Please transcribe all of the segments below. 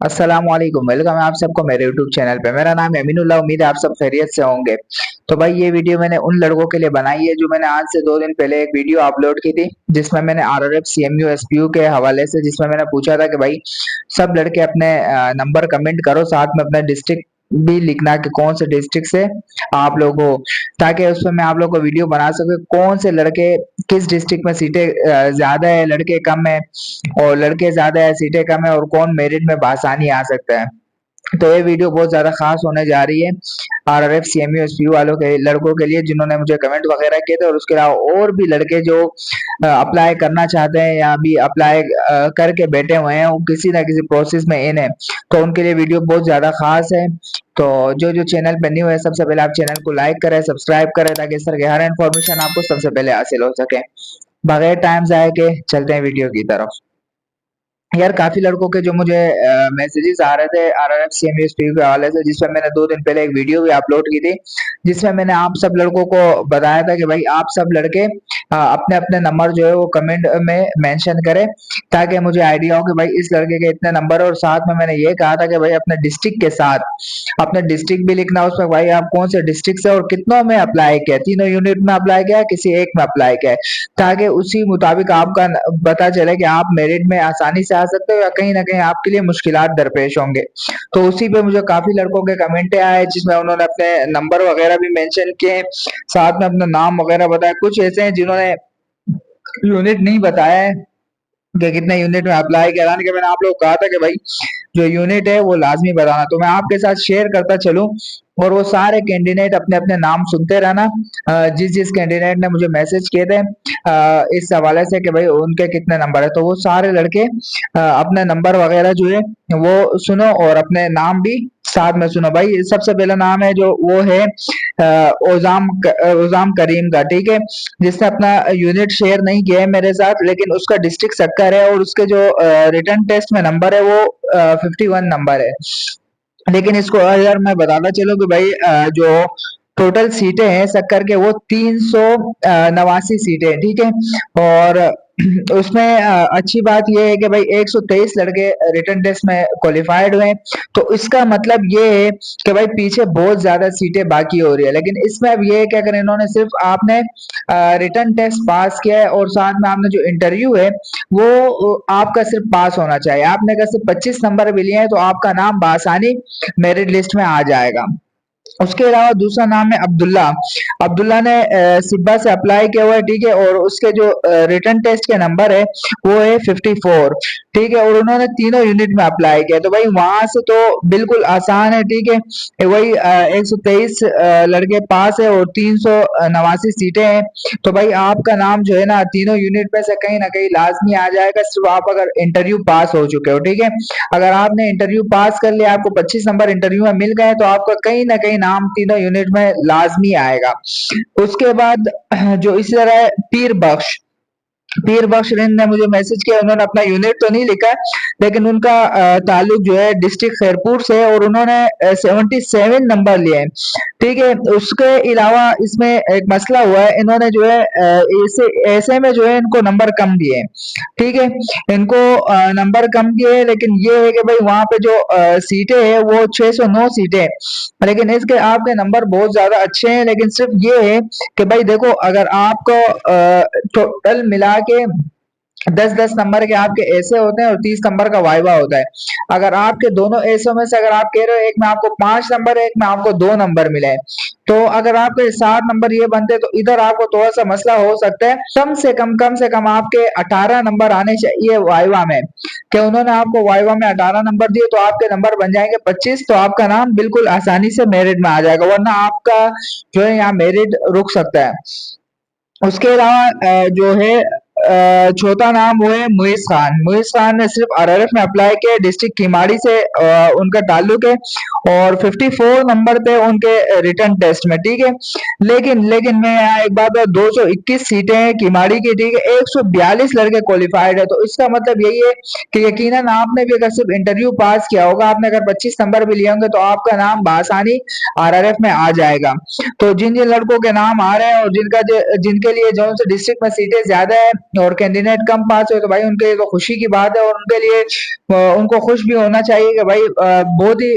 अस्सलाम वालेकुम। वेलकम है आप सबको मेरे यूट्यूब चैनल पे। मेरा नाम है अमीनुल्लाह। उम्मीद है आप सब खैरियत से होंगे। तो भाई ये वीडियो मैंने उन लड़कों के लिए बनाई है जो मैंने आज से 2 दिन पहले एक वीडियो अपलोड की थी, जिसमें मैंने आरआरएफ सीएमयू एसपीयू के हवाले से जिसमें मैंने पूछा था कि भाई सब लड़के अपने नंबर कमेंट करो, साथ में अपना डिस्ट्रिक्ट भी लिखना कि कौन से डिस्ट्रिक्ट से आप लोग हो, ताकि उसमें मैं आप लोग को वीडियो बना सकूं कौन से लड़के किस डिस्ट्रिक्ट में सीटें ज्यादा है, लड़के कम है, और लड़के ज्यादा है सीटें कम है, और कौन मेरिट में बआसानी आ सकता है। तो ये वीडियो बहुत ज्यादा खास होने जा रही है आरआरएफ सीएमयू एसपीयू वालों के लड़कों के लिए जिन्होंने मुझे कमेंट वगैरह किए थे, और उसके अलावा और भी लड़के जो अप्लाई करना चाहते हैं या अभी अप्लाई करके बैठे हुए हैं, वो किसी ना किसी प्रोसेस में इन है, तो उनके लिए वीडियो बहुत ज्यादा खास है। तो जो जो चैनल पे न्यू है, सबसे पहले आप चैनल को लाइक करें, सब्सक्राइब करें, ताकि इस तरह की हर इन्फॉर्मेशन आपको सबसे पहले हासिल हो सके। बगैर टाइम जाए के चलते हैं वीडियो की तरफ। यार काफी लड़कों के जो मुझे मैसेजेस आ रहे थे आरआरएफ सीएमयूएसपी के हवाले से, जिसमें मैंने 2 दिन पहले एक वीडियो भी अपलोड की थी, जिसमें मैंने आप सब लड़कों को बताया था कि भाई आप सब लड़के अपने अपने नंबर जो है वो कमेंट में मेंशन करें, ताकि मुझे आइडिया हो कि भाई इस लड़के के इतने नंबर है। और साथ में मैंने ये कहा था कि भाई अपने डिस्ट्रिक्ट के साथ अपने डिस्ट्रिक्ट भी लिखना, उसमें भाई आप कौन से डिस्ट्रिक्ट से और कितनों में अप्लाई किया, तीनों यूनिट में अप्लाई किया, किसी एक में अप्लाई किया, ताकि उसी मुताबिक आपका पता चले कि आप मेरिट में आसानी से आ सकते हो या कहीं ना कहीं आपके लिए मुश्किलात दरपेश होंगे। तो उसी पे मुझे काफी लड़कों के कमेंट आए जिसमें उन्होंने अपने नंबर वगैरह भी मेंशन किए, साथ में अपना नाम वगैरह बताया। कुछ ऐसे हैं जिन्होंने यूनिट नहीं बताया है कि कितने यूनिट में अप्लाई किया, यानी कि मैंने आप लोग को कहा था कि भाई जो यूनिट है वो लाजमी बताना। तो मैं आपके साथ शेयर करता चलूं, और वो सारे कैंडिडेट अपने अपने नाम सुनते रहना। जिस जिस कैंडिडेट ने मुझे मैसेज किए थे इस हवाले से कि भाई उनके कितने नंबर है, तो वो सारे लड़के अपने नंबर वगैरह जो है वो सुनो, और अपने नाम भी साथ में सुनो। भाई सबसे पहला नाम है जो वो है ओजाम करीम का, ठीक है, जिसने अपना यूनिट शेयर नहीं किया है मेरे साथ, लेकिन उसका डिस्ट्रिक्ट सक्कर है और उसके जो रिटर्न टेस्ट में नंबर है वो 51 नंबर है। लेकिन इसको अगर मैं बताना चलूं कि भाई जो टोटल सीटें हैं सक्कर के वो 389 सीटें हैं, ठीक है। और उसमें अच्छी बात यह है कि भाई 123 लड़के रिटर्न टेस्ट में क्वालिफाइड हुए हैं। तो इसका मतलब ये है कि भाई पीछे बहुत ज्यादा सीटें बाकी हो रही है, लेकिन इसमें अब ये है कि अगर इन्होंने सिर्फ आपने रिटर्न टेस्ट पास किया है और साथ में आपने जो इंटरव्यू है वो आपका सिर्फ पास होना चाहिए, आपने अगर सिर्फ 25 नंबर भी लिए हैं तो आपका नाम बआसानी मेरिट लिस्ट में आ जाएगा। उसके अलावा दूसरा नाम है अब्दुल्ला। अब्दुल्ला ने सिब्बा से अप्लाई किया हुआ है, ठीक है, और उसके जो रिटर्न टेस्ट के नंबर है वो है 54, ठीक है, और उन्होंने तीनों यूनिट में अप्लाई किया। तो भाई वहां से तो बिल्कुल आसान है, ठीक है, वही 123 लड़के पास है और 389 सीटें हैं। तो भाई आपका नाम जो है ना तीनों यूनिट में से कहीं ना कहीं लाजमी आ जाएगा, सिर्फ आप अगर इंटरव्यू पास हो चुके हो, ठीक है। अगर आपने इंटरव्यू पास कर लिया, आपको 25 नंबर इंटरव्यू में मिल गए, तो आपका कहीं ना कहीं नाम तीनों यूनिट में लाजमी आएगा। उसके बाद जो इसी तरह है पीर बख्श रिंद ने मुझे मैसेज किया, उन्होंने अपना यूनिट तो नहीं लिखा, लेकिन उनका ताल्लुक जो है डिस्ट्रिक्ट खैरपुर से, और उन्होंने 77 नंबर लिए हैं, ठीक है। उसके अलावा इसमें एक मसला हुआ है, इन्होंने जो है ऐसे ऐसे में जो है इनको नंबर कम दिए हैं, ठीक है, इनको नंबर कम दिए हैं, लेकिन ये है कि भाई वहां पे जो सीटें है वो 609 सीटें हैं, लेकिन इसके आपके नंबर बहुत ज्यादा अच्छे हैं। लेकिन सिर्फ ये है कि भाई देखो, अगर आपको टोटल मिला के 10-10 नंबर के आपके ऐसे होते हैं और 30 नंबर का वाइवा होता है। अगर आपके दोनों ऐसों में से अगर आप कह रहे हो एक में आपको 5 नंबर है, एक में आपको 2 नंबर मिले हैं, तो अगर आपके 7 नंबर ये बनते, तो इधर आपको थोड़ा सा मसला हो सकता है। कम से कम आपके 18 नंबर आने चाहिए वाइवा में, कि उन्होंने आपको वाइवा में 18 नंबर दिए तो आपके नंबर बन जाएंगे 25, तो आपका नाम बिल्कुल आसानी से मेरिट में आ जाएगा, वरना आपका जो है यहाँ मेरिट रुक सकता है। उसके अलावा जो है चौथा नाम वो है मुइज खान। मुइज खान ने सिर्फ आरआरएफ में अप्लाई किया, डिस्ट्रिक्ट किमाड़ी से उनका ताल्लुक है, और 54 नंबर थे उनके रिटर्न टेस्ट में, ठीक है। लेकिन लेकिन मैं यहाँ एक बात है, 221 सीटें हैं किमाड़ी की, ठीक है, 142 लड़के क्वालिफाइड है। तो इसका मतलब यही है कि यकीनन आपने भी अगर सिर्फ इंटरव्यू पास किया होगा, आपने अगर 25 नंबर भी लिए होंगे, तो आपका नाम बआसानी आरआरएफ में आ जाएगा। तो जिन जिन लड़कों के नाम आ रहे हैं और जिनके लिए जो से डिस्ट्रिक्ट में सीटें ज्यादा है, और कैंडिडेट कम पास हुए तो भाई उनके लिए तो खुशी की बात है, और उनके लिए उनको खुश भी होना चाहिए कि भाई बहुत ही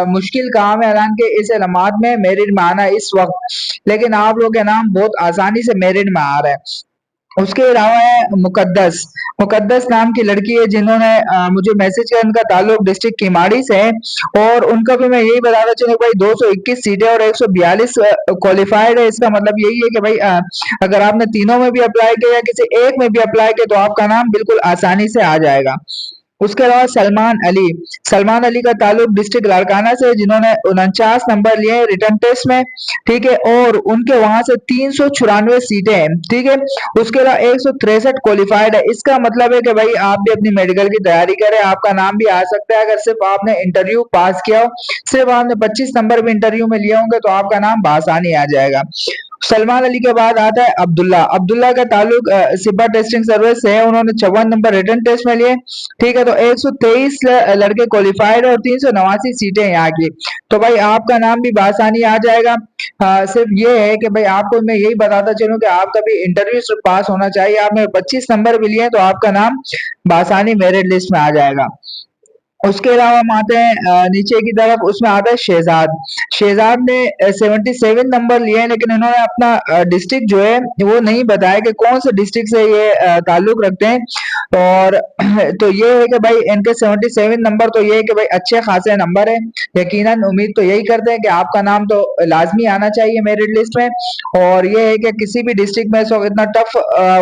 मुश्किल काम है हालांकि इस इलाहाबाद में मेरिट में आना इस वक्त, लेकिन आप लोग के नाम बहुत आसानी से मेरिट में आ रहे हैं। उसके अलावा है मुकद्दस। मुकद्दस नाम की लड़की है जिन्होंने मुझे मैसेज किया, उनका ताल्लुक डिस्ट्रिक्ट किमाड़ी से है, और उनका भी मैं यही बताना चाहूंगा भाई 221 सीटें और 142 क्वालिफाइड है। इसका मतलब यही है कि भाई अगर आपने तीनों में भी अप्लाई किया या किसी एक में भी अप्लाई किया तो आपका नाम बिल्कुल आसानी से आ जाएगा। उसके अलावा सलमान अली। सलमान अली का ताल्लुक डिस्ट्रिक्ट लाड़काना से है, जिन्होंने 49 नंबर लिए हैं रिटर्न टेस्ट में, ठीक है, और उनके वहां से 394 सीटें हैं, ठीक है। उसके अलावा 163 क्वालिफाइड है। इसका मतलब है कि भाई आप भी अपनी मेडिकल की तैयारी करें, आपका नाम भी आ सकता है अगर सिर्फ आपने इंटरव्यू पास किया हो, सिर्फ आपने 25 नंबर भी इंटरव्यू में लिए होंगे तो आपका नाम बआसानी आ जाएगा। सलमान अली के बाद आता है अब्दुल्ला। अब्दुल्ला का ताल्लुक सिपा टेस्टिंग सर्विस से है, उन्होंने 54 नंबर रिटर्न टेस्ट में लिए, ठीक है, तो 123 लड़के क्वालिफाइड है और 389 सीटें हैं यहाँ की, तो भाई आपका नाम भी बआसानी आ जाएगा। सिर्फ ये है कि भाई आपको मैं यही बताता चलूं कि आपका भी इंटरव्यू सिर्फ पास होना चाहिए, आपने 25 नंबर भी लिए हैं तो आपका नाम बआसानी मेरिट लिस्ट में आ जाएगा। उसके अलावा हम आते हैं नीचे की तरफ, उसमें आता है शहजाद। शहजाद ने 77 नंबर लिए हैं, लेकिन इन्होंने अपना डिस्ट्रिक्ट जो है वो नहीं बताया कि कौन से डिस्ट्रिक्ट से ये ताल्लुक रखते हैं, और तो ये है कि भाई इनके 77 नंबर, तो ये है कि भाई अच्छे खासे नंबर है। यकीनन उम्मीद तो यही करते हैं कि आपका नाम तो लाजमी आना चाहिए मेरिट लिस्ट में, और ये है कि किसी भी डिस्ट्रिक्ट में इस वक्त इतना टफ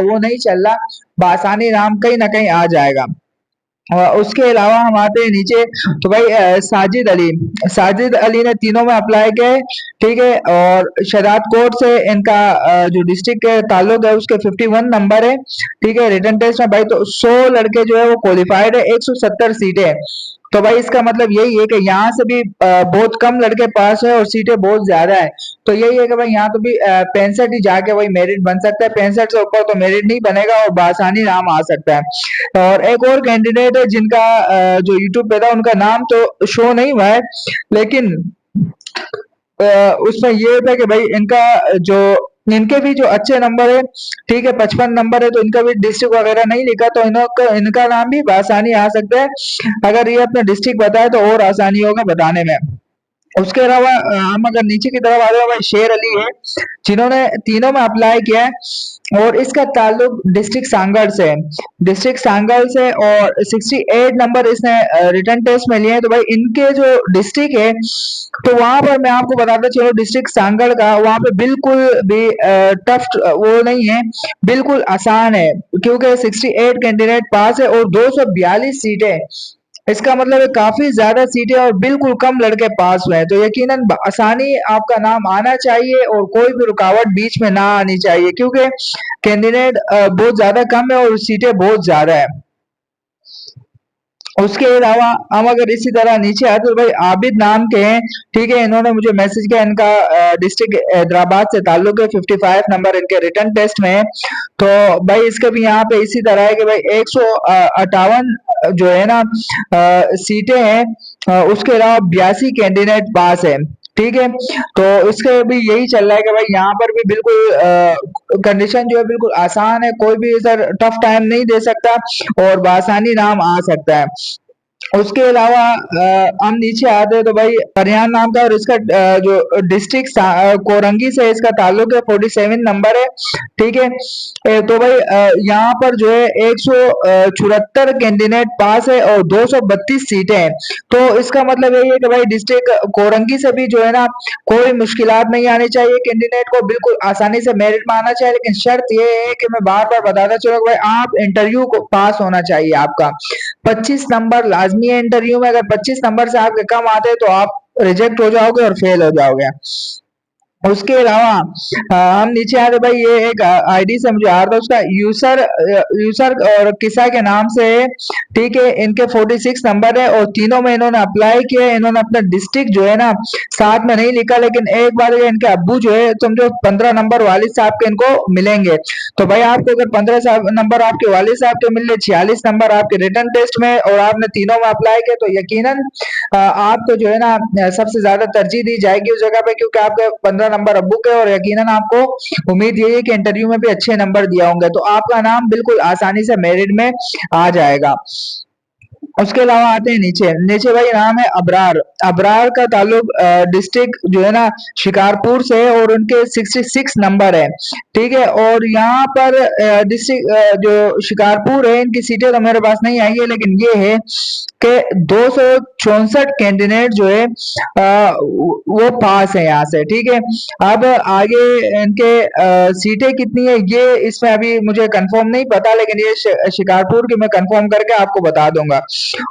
वो नहीं चल रहा, बआसानी नाम कहीं ना कहीं आ जाएगा। उसके अलावा हम आते हैं नीचे, तो भाई साजिद अली। साजिद अली ने तीनों में अप्लाई किया है, ठीक है, और शहजाद कोट से इनका जो डिस्ट्रिक्ट के ताल्लुक है उसके 51 नंबर है, ठीक है, रिटर्न टेस्ट में भाई तो 100 लड़के जो है वो क्वालिफाइड है, 170 सीटें हैं। तो भाई इसका मतलब यही है कि यहाँ से भी बहुत कम लड़के पास है और सीटें बहुत ज्यादा है, तो यही है कि भाई यहाँ तो भी 65 ही जाके वही मेरिट बन सकता है, 65 से ऊपर तो मेरिट नहीं बनेगा और बआसानी नाम आ सकता है। और एक और कैंडिडेट है जिनका जो यूट्यूब पे था, उनका नाम तो शो नहीं हुआ है, लेकिन उसमें ये था कि भाई इनका जो इनके भी जो अच्छे नंबर है, ठीक है, 55 नंबर है, तो इनका भी डिस्ट्रिक्ट वगैरह नहीं लिखा, तो इनका नाम भी बआसानी आ सकता है। अगर ये अपना डिस्ट्रिक्ट बताए तो और आसानी होगा बताने में। उसके अलावा हम अगर नीचे की तरफ आ जाए, भाई शेर अली है, जिन्होंने तीनों में अप्लाई किया है और इसका ताल्लुक डिस्ट्रिक्ट सांगड़ से है। डिस्ट्रिक्ट सांगड़ से, और 68 नंबर इसने रिटर्न टेस्ट में लिए हैं, तो भाई इनके जो डिस्ट्रिक्ट है तो वहां पर मैं आपको बताता चलो, डिस्ट्रिक्ट सांगड़ का वहां पे बिल्कुल भी टफ वो नहीं है, बिल्कुल आसान है, क्योंकि 68 कैंडिडेट पास है और 242 सीटें, इसका मतलब है काफी ज्यादा सीटें और बिल्कुल कम लड़के पास हुए हैं, तो यकीनन आसानी आपका नाम आना चाहिए और कोई भी रुकावट बीच में ना आनी चाहिए, क्योंकि कैंडिडेट बहुत ज्यादा कम है और सीटें बहुत ज्यादा है। उसके अलावा हम अगर इसी तरह नीचे आए तो भाई आबिद नाम के हैं, ठीक है, इन्होंने मुझे मैसेज किया, इनका डिस्ट्रिक्ट हैदराबाद से ताल्लुक है, 55 नंबर इनके रिटर्न टेस्ट में है, तो भाई इसके भी यहाँ पे इसी तरह है कि भाई 158 जो है ना सीटें हैं, उसके अलावा 82 कैंडिडेट पास है, ठीक है, तो इसके भी यही चल रहा है कि भाई यहाँ पर भी बिल्कुल कंडीशन जो है बिल्कुल आसान है, कोई भी इधर टफ टाइम नहीं दे सकता और बआसानी नाम आ सकता है। उसके अलावा हम नीचे आते हैं तो भाई परियान नाम का, और इसका जो डिस्ट्रिक्ट कोरंगी से इसका ताल्लुक है, 47 नंबर है, ठीक है, तो भाई यहाँ पर जो है 174 कैंडिडेट पास है और 232 सीटें हैं, तो इसका मतलब यही है कि भाई डिस्ट्रिक्ट कोरंगी से भी जो है ना कोई मुश्किलात नहीं आनी चाहिए, कैंडिडेट को बिल्कुल आसानी से मेरिट में आना चाहिए, लेकिन शर्त ये है कि मैं बार बार बताता चलूँ भाई आप इंटरव्यू को पास होना चाहिए, आपका 25 नंबर लाजमी है इंटरव्यू में, अगर 25 नंबर से आपके कम आते हैं तो आप रिजेक्ट हो जाओगे और फेल हो जाओगे। उसके अलावा हम नीचे आते भाई, ये एक आईडी से मुझे आ रहा था, उसका यूसर यूसर और किसा के नाम से है, ठीक है, इनके 46 नंबर है और तीनों में इन्होंने अप्लाई किया है, इन्होंने अपना डिस्ट्रिक्ट जो है ना साथ में नहीं लिखा, लेकिन एक बार ये इनके अब्बू जो है समझो 15 नंबर वालिद साहब के इनको मिलेंगे, तो भाई आपको अगर 15 नंबर आपके वालिद साहब के मिल रहे, 46 नंबर आपके रिटर्न टेस्ट में और आपने तीनों में अप्लाई किया, तो यकीनन आपको जो है ना सबसे ज्यादा तरजीह दी जाएगी उस जगह पे, क्योंकि आपके 15 15 नंबर अब्बू के, और यकीनन आपको उम्मीद यही है कि इंटरव्यू में भी अच्छे नंबर दिया होंगे, तो आपका नाम बिल्कुल आसानी से मेरिट में आ जाएगा। उसके अलावा आते हैं नीचे। नीचे भाई नाम है अबरार। अबरार का ताल्लुक डिस्ट्रिक्ट जो है ना शिकारपुर से है, और उनके 66 नंबर है। ठीक है, और यहाँ पर डिस्ट्रिक्ट जो शिकारपुर है, इनकी सीटें तो मेरे पास नहीं आई है, लेकिन ये है कि 264 कैंडिडेट जो है वो पास है यहाँ से। ठीक है, अब आगे इनके सीटें कितनी है ये इसमें अभी मुझे कंफर्म नहीं पता, लेकिन ये शिकारपुर की मैं कंफर्म करके आपको बता दूंगा।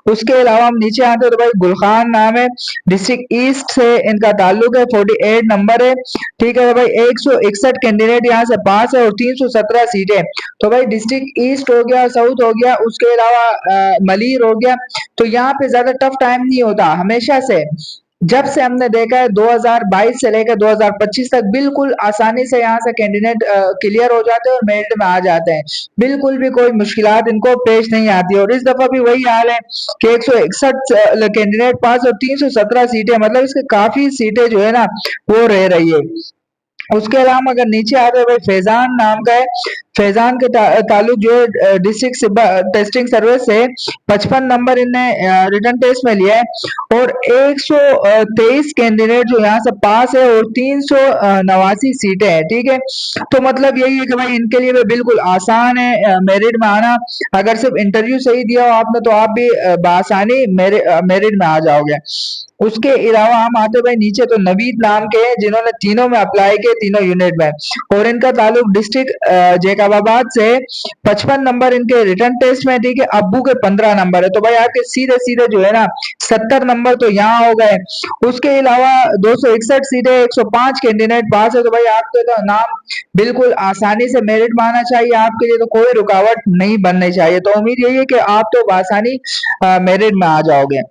उसके अलावा हम नीचे आते हैं तो भाई गुलखान नाम है, डिस्ट्रिक्ट ईस्ट से इनका ताल्लुक है, 48 नंबर है। ठीक है भाई, 161 कैंडिडेट यहाँ से पास है और 317 सीटें। तो भाई डिस्ट्रिक्ट ईस्ट हो गया, साउथ हो गया, उसके अलावा मलीर हो गया। तो यहाँ पे ज्यादा टफ टाइम नहीं होता हमेशा से। जब से हमने देखा है 2022 से लेकर 2025 तक बिल्कुल आसानी से यहाँ से कैंडिडेट क्लियर हो जाते हैं और मेरिट में आ जाते हैं। बिल्कुल भी कोई मुश्किलात इनको पेश नहीं आती, और इस दफा भी वही हाल है कि 161 कैंडिडेट पास और 317 सीटें, मतलब इसके काफी सीटें जो है ना वो रह रही है। उसके अलावा अगर नीचे आते हैं भाई फैजान नाम का है। फैजान के ताल्लुक जो है डिस्ट्रिक्ट टेस्टिंग सर्विस से 55 नंबर इनने रिटर्न टेस्ट में लिया है, और 123 कैंडिडेट जो यहाँ से पास है और 389 सीटें हैं। ठीक है, तो मतलब यही है कि भाई इनके लिए भी बिल्कुल आसान है मेरिट में आना। अगर सिर्फ इंटरव्यू सही दिया हो आपने तो आप भी बआसानी मेरिट में आ जाओगे। उसके अलावा हम आते भाई नीचे तो नवीद नाम के हैं, जिन्होंने तीनों में अप्लाई किए, तीनों यूनिट में, और इनका ताल्लुक डिस्ट्रिक्ट जैकबाबाद से 55 नंबर इनके रिटर्न टेस्ट में। ठीक है, अब्बू के 15 नंबर है, तो भाई आपके सीधे सीधे जो है ना 70 नंबर तो यहाँ हो गए। उसके अलावा 261 सीटें, 105 कैंडिडेट पास है, तो भाई आपके तो नाम बिल्कुल आसानी से मेरिट में आना चाहिए, आपके लिए तो कोई रुकावट नहीं बननी चाहिए। तो उम्मीद यही है कि आप तो आसानी मेरिट में आ जाओगे।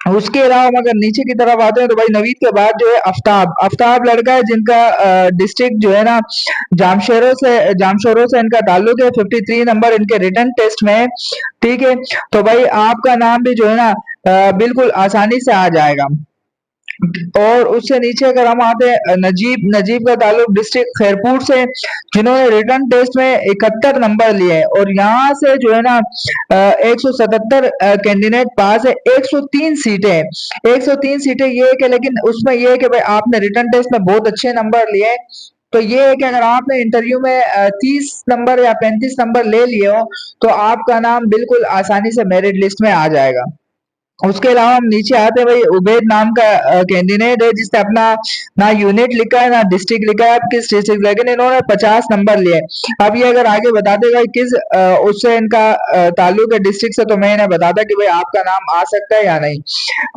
उसके अलावा हम अगर नीचे की तरफ आते हैं तो भाई नवीद के बाद जो है आफ्ताब। आफ्ताब लड़का है जिनका डिस्ट्रिक्ट जो है ना जामशोरों से इनका ताल्लुक है, 53 नंबर इनके रिटर्न टेस्ट में है। ठीक है, तो भाई आपका नाम भी जो है ना बिल्कुल आसानी से आ जाएगा। और उससे नीचे अगर हम आते हैं नजीब। नजीब का ताल्लुक डिस्ट्रिक्ट खैरपुर से, जिन्होंने रिटर्न टेस्ट में 71 नंबर लिए हैं, और यहाँ से जो है ना 177 कैंडिडेट पास है, 103 सीटें हैं। 103 सीटें ये है कि, लेकिन उसमें ये है कि भाई आपने रिटर्न टेस्ट में बहुत अच्छे नंबर लिए हैं, तो ये है कि अगर आपने इंटरव्यू में 30 नंबर या 35 नंबर ले लिए हो तो आपका नाम बिल्कुल आसानी से मेरिट लिस्ट में आ जाएगा। उसके अलावा हम नीचे आते हैं भाई उबैद नाम का कैंडिडेट है, जिसने अपना ना यूनिट लिखा है ना डिस्ट्रिक्ट लिखा है, किस डिस्ट्रिक्ट, लेकिन इन्होंने 50 नंबर लिए। अब ये अगर आगे बताते भाई किस उससे इनका ताल्लुक है डिस्ट्रिक्ट से, तो मैं इन्हें बताता कि भाई आपका नाम आ सकता है या नहीं।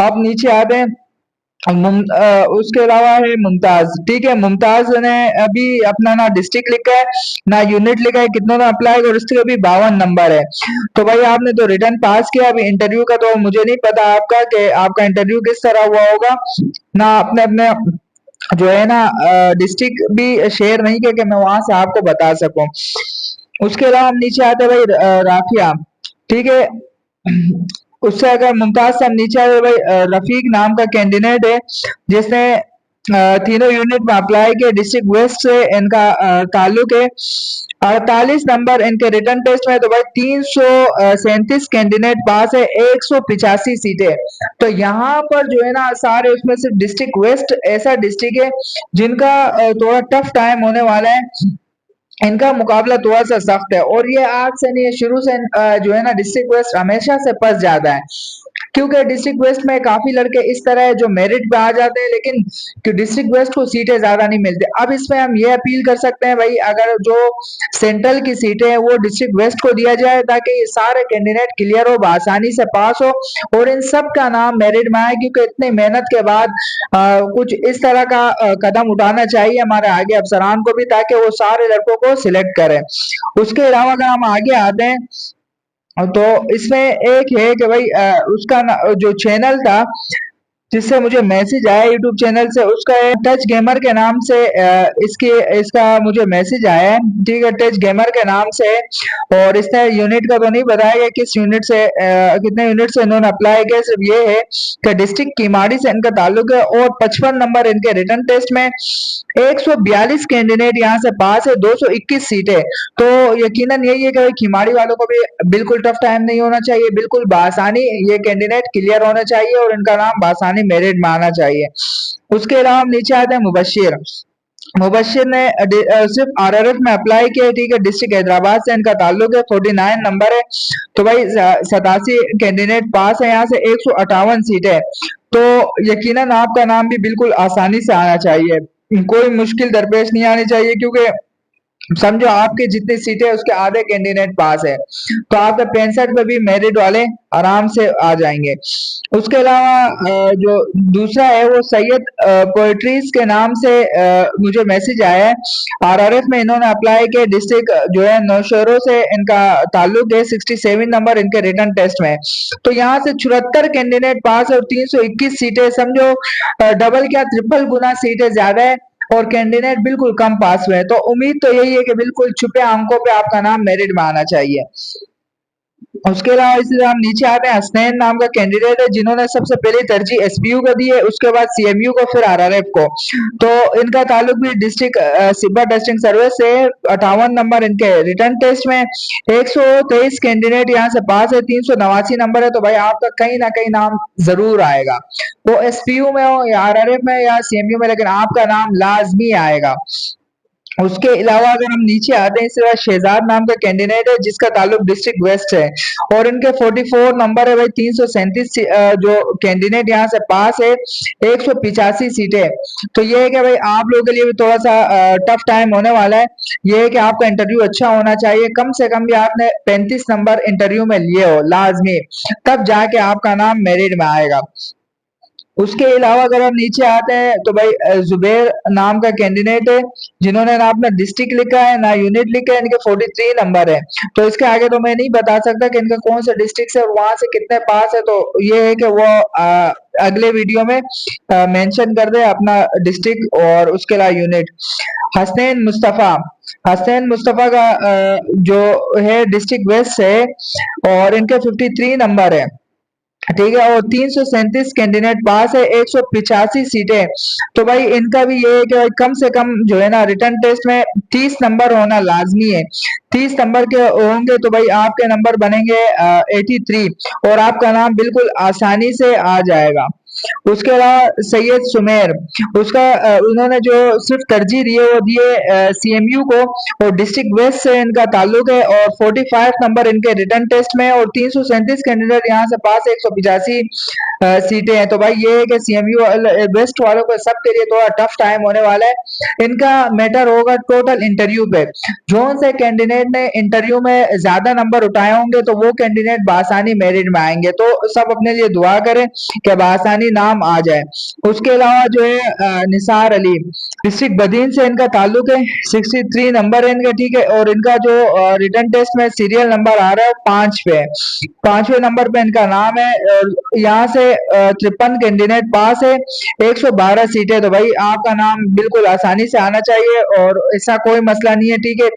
अब नीचे आते हैं उसके अलावा है मुमताज। ठीक है, मुमताज ने अभी अपना ना डिस्ट्रिक्ट लिखा है ना यूनिट लिखा है, कितनों ने अप्लाई और उसके अभी 52 नंबर है। तो भाई आपने तो रिटर्न पास किया, अभी इंटरव्यू का तो मुझे नहीं पता आपका कि आपका इंटरव्यू किस तरह हुआ होगा ना। अपने अपने जो है ना डिस्ट्रिक्ट भी शेयर नहीं किया कि मैं वहां से आपको बता सकूं। उसके अलावा हम नीचे आते हैं भाई राफिया। ठीक है, उससे अगर मुमताज से हम नीचे आए भाई रफीक नाम का कैंडिडेट है, जिसने तीनों यूनिट में अप्लाई किया, डिस्ट्रिक्ट वेस्ट से इनका ताल्लुक है। 48 नंबर इनके रिटर्न टेस्ट में, तो भाई 337 कैंडिडेट पास है, 185 सीटें। तो यहाँ पर जो है ना सारे उसमें सिर्फ डिस्ट्रिक्ट वेस्ट ऐसा डिस्ट्रिक्ट है जिनका थोड़ा टफ टाइम होने वाला है, इनका मुकाबला थोड़ा सा सख्त है। और ये आज से नहीं है, शुरू से जो है ना डिस्ट्रिक्ट वेस्ट हमेशा से फंस जाता है, क्योंकि डिस्ट्रिक्ट वेस्ट में काफी लड़के इस तरह है जो मेरिट पे आ जाते हैं, लेकिन डिस्ट्रिक्ट वेस्ट को सीटें ज्यादा नहीं मिलती। अब इसमें हम ये अपील कर सकते हैं भाई, अगर जो सेंट्रल की सीटें हैं वो डिस्ट्रिक्ट वेस्ट को दिया जाए, ताकि ये सारे कैंडिडेट क्लियर हो, आसानी से पास हो, और इन सब का नाम मेरिट में आए। क्योंकि इतनी मेहनत के बाद कुछ इस तरह का कदम उठाना चाहिए हमारे आगे अफसरान को भी, ताकि वो सारे लड़कों को सिलेक्ट करें। उसके अलावा अगर हम आगे आते हैं तो इसमें एक है कि भाई उसका जो चैनल था जिससे मुझे मैसेज आया यूट्यूब चैनल से, उसका है टच गेमर के नाम से। इसके इसका मुझे मैसेज आया है, ठीक है, टच गेमर के नाम से। और इसने यूनिट का तो नहीं बताया गया किस यूनिट से, कितने यूनिट से इन्होंने अप्लाई किया, सिर्फ ये है कि डिस्ट्रिक्ट किमाड़ी से इनका ताल्लुक है। और 55 नंबर इनके रिटर्न टेस्ट में, 142 कैंडिडेट यहाँ से पास है, 221 सीटें। तो यकीनन यही है कि भाई खिमाड़ी वालों को भी बिल्कुल टफ टाइम नहीं होना चाहिए, बिल्कुल बासानी ये कैंडिडेट क्लियर होने चाहिए और इनका नाम बासानी मेरिट में आना चाहिए। उसके अलावा हम नीचे आते हैं मुबशिर। मुबशिर ने सिर्फ आरआरएफ में अप्लाई किया है, ठीक है, डिस्ट्रिक्ट हैदराबाद से इनका ताल्लुक है, 49 नंबर है। तो भाई 87 कैंडिडेट पास है, यहाँ से 158 सीट है। तो यकीनन आपका नाम भी बिल्कुल आसानी से आना चाहिए, कोई मुश्किल दरपेश नहीं आनी चाहिए, क्योंकि समझो आपके जितनी सीटें उसके आधे कैंडिडेट पास है, तो आपके 65 पे भी मेरिट वाले आराम से आ जाएंगे। उसके अलावा जो दूसरा है वो सैयद पोएट्रीज के नाम से मुझे मैसेज आया है। आरआरएफ में इन्होंने अप्लाई किया, डिस्ट्रिक्ट जो है नौशहरों से इनका ताल्लुक है, 67 नंबर इनके रिटर्न टेस्ट में। तो यहाँ से 74 कैंडिडेट पास है और 321 सीटें, समझो डबल क्या ट्रिपल गुना सीटें ज्यादा है और कैंडिडेट बिल्कुल कम पास हुए हैं। तो उम्मीद तो यही है कि बिल्कुल छुपे अंकों पे आपका नाम मेरिट में आना चाहिए। उसके अलावा इसी तरह हम नीचे आते हैं, हसनैन नाम का कैंडिडेट है जिन्होंने सबसे पहले तरजीह एसपीयू को दी है, उसके बाद सीएमयू को, फिर आरआरएफ को। तो इनका ताल्लुक भी डिस्ट्रिक्ट सिब्बा टेस्टिंग सर्विस से। 58 नंबर इनके रिटर्न टेस्ट में, 123 कैंडिडेट यहाँ से पास है, 389 नंबर है। तो भाई आपका कहीं ना कहीं नाम जरूर आएगा, वो एसपीयू में हो या आरआरएफ में या सीएमयू में, लेकिन आपका नाम लाजमी आएगा। उसके अलावा अगर हम नीचे आते हैं, इस तरह शहजाद नाम का कैंडिडेट है जिसका ताल्लुक डिस्ट्रिक्ट वेस्ट है और इनके 44 नंबर है भाई, 337 जो कैंडिडेट यहाँ से पास है, 185 सीटें। तो ये है कि भाई आप लोगों के लिए भी थोड़ा सा टफ टाइम होने वाला है। ये है कि आपका इंटरव्यू अच्छा होना चाहिए, कम से कम भी आपने 35 नंबर इंटरव्यू में लिए हो लाजमी, तब जाके आपका नाम मेरिट में आएगा। उसके अलावा अगर हम नीचे आते हैं तो भाई जुबैर नाम का कैंडिडेट है जिन्होंने ना अपना डिस्ट्रिक्ट लिखा है ना यूनिट लिखा है, इनके 43 नंबर है। तो इसके आगे तो मैं नहीं बता सकता कि इनका कौन सा डिस्ट्रिक्ट है और वहां से कितने पास है। तो ये है कि वो अगले वीडियो में मेंशन कर दे अपना डिस्ट्रिक्ट और उसके अलावा यूनिट। हसनैन मुस्तफा, हसनैन मुस्तफा का जो है डिस्ट्रिक्ट वेस्ट है और इनके 53 नंबर है, ठीक है, और 337 कैंडिडेट पास है, 185 सीटें। तो भाई इनका भी ये है कि भाई कम से कम जो है ना रिटर्न टेस्ट में 30 नंबर होना लाजमी है। 30 नंबर के होंगे तो भाई आपके नंबर बनेंगे 83 और आपका नाम बिल्कुल आसानी से आ जाएगा। उसके अलावा सैयद सुमेर, उसका उन्होंने जो सिर्फ तरजीह दी है वो दिए सीएमयू को और डिस्ट्रिक्ट वेस्ट से इनका ताल्लुक है और 45 नंबर इनके रिटर्न टेस्ट में और 337 कैंडिडेट यहाँ से पास, 185 सीटें हैं। तो भाई ये है कि सीएमयू वेस्ट वालों को सबके लिए थोड़ा टफ टाइम होने वाला है। इनका मैटर होगा टोटल इंटरव्यू पे, जो से कैंडिडेट ने इंटरव्यू में ज्यादा नंबर उठाए होंगे तो वो कैंडिडेट बासानी मेरिट में आएंगे। तो सब अपने लिए दुआ करें कि बासानी नाम आ जाए। उसके अलावा जो है निसार अली, डिस्ट्रिक्ट बदीन से इनका ताल्लुक है, 63 नंबर है इनके, ठीक है, और इनका जो रिटर्न टेस्ट में सीरियल नंबर आ रहा है 5 पे, 5वें नंबर पे इनका नाम है और यहाँ से 53 कैंडिडेट पास है, 112 सीटें। तो भाई आपका नाम बिल्कुल आसानी से आना चाहिए और ऐसा कोई मसला नहीं है, ठीक है।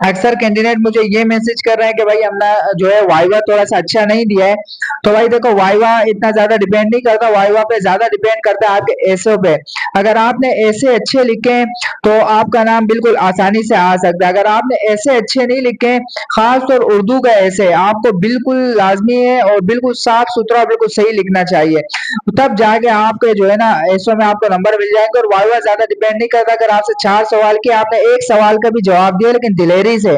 अक्सर कैंडिडेट मुझे ये मैसेज कर रहे हैं कि भाई हमने जो है वाइवा थोड़ा सा अच्छा नहीं दिया है। तो भाई देखो वाइवा इतना ज्यादा डिपेंड नहीं करता, वाइवा पे ज्यादा डिपेंड करता है आपके एसओ पे। अगर आपने ऐसे अच्छे लिखे हैं तो आपका नाम बिल्कुल आसानी से आ सकता है। अगर आपने ऐसे अच्छे नहीं लिखे, खासतौर उर्दू का ऐसे, आपको बिल्कुल लाजमी है और बिल्कुल साफ सुथरा बिल्कुल सही लिखना चाहिए, तब जाके आपके जो है ना एसओ में आपको नंबर मिल जाएंगे। और वाइवा ज्यादा डिपेंड नहीं करता, अगर आपसे 4 सवाल किए, आपने एक सवाल का भी जवाब दिया लेकिन दिलेरी से,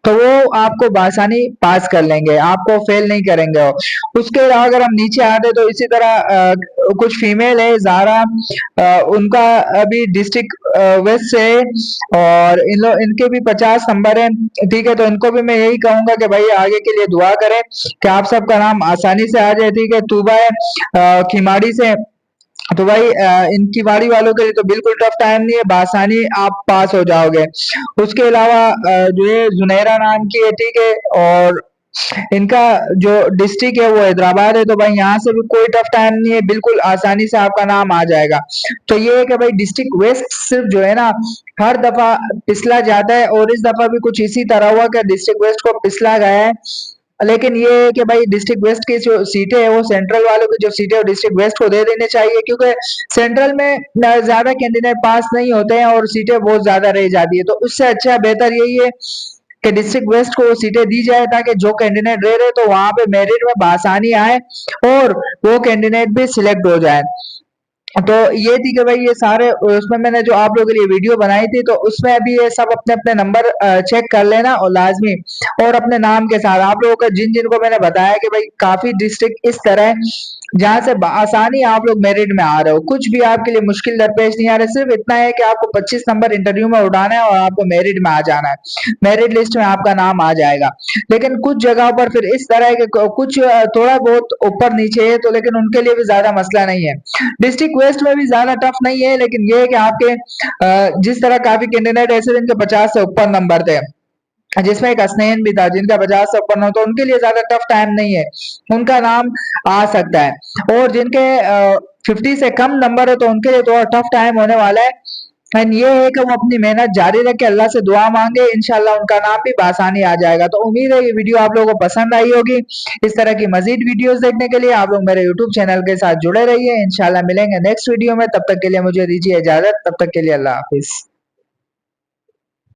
तो वो आपको बासानी पास कर लेंगे, आपको फेल नहीं करेंगे वो। उसके अलावा अगर हम नीचे आते तो इसी तरह कुछ फीमेल है जारा, उनका अभी डिस्ट्रिक्ट वेस्ट से है और इनके भी 50 नंबर है, ठीक है। तो इनको भी मैं यही कहूंगा कि भाई आगे के लिए दुआ करें कि आप सबका नाम आसानी से आ जाए, ठीक है। तूबा है खिमाड़ी से, तो भाई इनकी बाड़ी वालों के लिए तो बिल्कुल टफ टाइम नहीं है, बासानी आप पास हो जाओगे। उसके अलावा जो है जुनैरा नाम की है, ठीक है, और इनका जो डिस्ट्रिक्ट है वो हैदराबाद है, तो भाई यहाँ से भी कोई टफ टाइम नहीं है, बिल्कुल आसानी से आपका नाम आ जाएगा। तो ये है कि भाई डिस्ट्रिक्ट वेस्ट सिर्फ जो है ना हर दफा पिछला जाता है, और इस दफा भी कुछ इसी तरह हुआ कि डिस्ट्रिक्ट वेस्ट को पिछला गया है। लेकिन ये है कि भाई डिस्ट्रिक्ट वेस्ट की जो सीटें है वो सेंट्रल वालों की जो सीटें है वो डिस्ट्रिक्ट वेस्ट को दे देने चाहिए, क्योंकि सेंट्रल में ज्यादा कैंडिडेट पास नहीं होते हैं और सीटें बहुत ज्यादा रह जाती है। तो उससे अच्छा बेहतर यही है कि डिस्ट्रिक्ट वेस्ट को सीटें दी जाए, ताकि जो कैंडिडेट रह रहे तो वहां पे मेरिट में आसानी आए और वो कैंडिडेट भी सिलेक्ट हो जाए। तो ये थी कि भाई ये सारे उसमें मैंने जो आप लोगों के लिए वीडियो बनाई थी, तो उसमें अभी ये सब अपने अपने नंबर चेक कर लेना और लाजमी, और अपने नाम के साथ आप लोगों का जिन जिनको मैंने बताया कि भाई काफी डिस्ट्रिक्ट इस तरह है जहां से आसानी आप लोग मेरिट में आ रहे हो, कुछ भी आपके लिए मुश्किल दरपेश नहीं आ रहा, सिर्फ इतना है कि आपको 25 नंबर इंटरव्यू में उठाना है और आपको मेरिट में आ जाना है, मेरिट लिस्ट में आपका नाम आ जाएगा। लेकिन कुछ जगहों पर फिर इस तरह के कुछ थोड़ा बहुत ऊपर नीचे है, तो लेकिन उनके लिए भी ज्यादा मसला नहीं है। डिस्ट्रिक्ट वेस्ट में भी ज्यादा टफ नहीं है, लेकिन ये है कि आपके जिस तरह काफी कैंडिडेट ऐसे जिनके 50 से ऊपर नंबर थे, जिसमें एक हसनैन भी था जिनका 50 से ऊपर न, तो उनके लिए ज्यादा टफ टाइम नहीं है, उनका नाम आ सकता है। और जिनके 50 से कम नंबर है तो उनके लिए थोड़ा टफ टाइम होने वाला है। एंड ये है कि वो अपनी मेहनत जारी रखे, अल्लाह से दुआ मांगे, इंशाल्लाह उनका नाम भी आसानी आ जाएगा। तो उम्मीद है ये वीडियो आप लोगों को पसंद आई होगी। इस तरह की मजीद वीडियोस देखने के लिए आप लोग मेरे यूट्यूब चैनल के साथ जुड़े रहिए। इंशाल्लाह मिलेंगे नेक्स्ट वीडियो में, तब तक के लिए मुझे दीजिए इजाजत, तब तक के लिए अल्लाह हाफिज।